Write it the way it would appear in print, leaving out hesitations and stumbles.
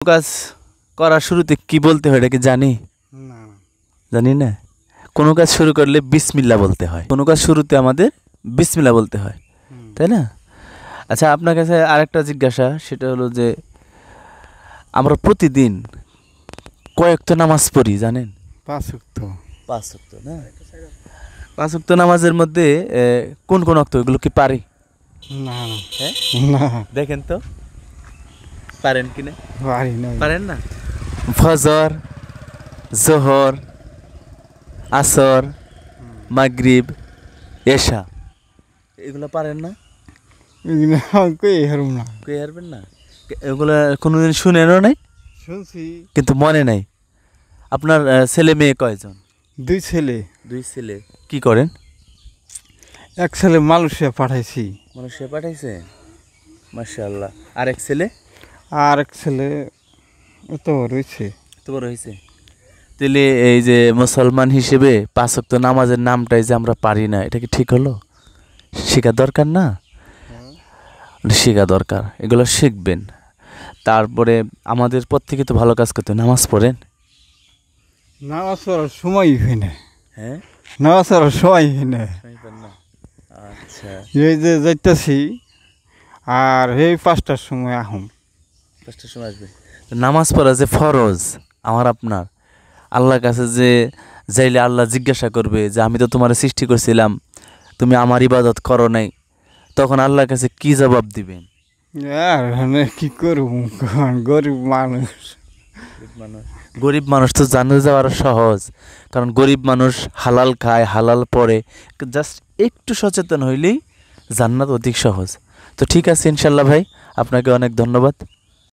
কাজ করার শুরুতে কি বলতে হয় এটা কি জানি? না জানি না। কোনো কাজ শুরু করলে বিসমিল্লাহ বলতে হয়। কোনো কাজ শুরুতে আমাদের বিসমিল্লাহ বলতে হয়, তাই না? আচ্ছা, আপনার কাছে আরেকটা জিজ্ঞাসা, সেটা হলো যে আমরা প্রতিদিন কয়েকটা নামাজ পড়ি জানেন? 5 ওয়াক্ত। 5 ওয়াক্ত না? 5 ওয়াক্ত নামাজের মধ্যে কোন কোন ওয়াক্ত এগুলো কি পারি? না হ্যাঁ, না দেখেন তো পারেন কিনা। পারি না। পারেন না? ফজর, জোহর, আসর, মাগরিব, এশা, এগুলো পারেন না? এগুলো কই হারুম না। কই পারবেন না? এগুলো কোনোদিন শুনেনও নাই, শুনছি। কিন্তু মনে নাই। আপনার ছেলে মেয়ে কয়জন? 2 ছেলে। 2 ছেলে। কি করেন? এক ছেলে মালয়েশিয়া পাঠাইছি। মানুষে পাঠাইছে, মাশাআল্লাহ। আরেক ছেলে? আর এক ছেলে তো রয়েছে। তো বড় হয়েছে। তাহলে এই যে মুসলমান হিসেবে 5 ওয়াক্ত নামাজের নামটাই যে আমরা পারি না, এটা কি ঠিক হলো? শেখা দরকার না? শেখা দরকার, এগুলো শিখবেন। তারপরে আমাদের প্রত্যেকে তো ভালো কাজ করতে, নামাজ পড়েন। নামাজ পড়ার সময় হয় না। হ্যাঁ, নামাজ পড়ার সময় হয় না। আচ্ছা, এই যে যাইতাছি আর এই 5টার সময় আহুম। 5টার সময় আসবে। নামাজ পড়া যে ফরজ আমার আপনার, আল্লাহর কাছে যে যাইলে আল্লাহ জিজ্ঞাসা করবে যে আমি তো তোমার সৃষ্টি করছিলাম, তুমি আমার ইবাদত করো নাই, তখন আল্লাহর কাছে কি জবাব দিবেন? আর মানে কি করব, গরিব মানুষ। গরিব মানুষ তো জান্নাতে যাওয়ার সহজ, কারণ গরিব মানুষ হালাল খায়, হালাল পড়ে, জাস্ট একটু সচেতন হইলেই জান্নাত অধিক সহজ। তো ঠিক আছে ইনশাল্লাহ ভাই, আপনাকে অনেক ধন্যবাদ।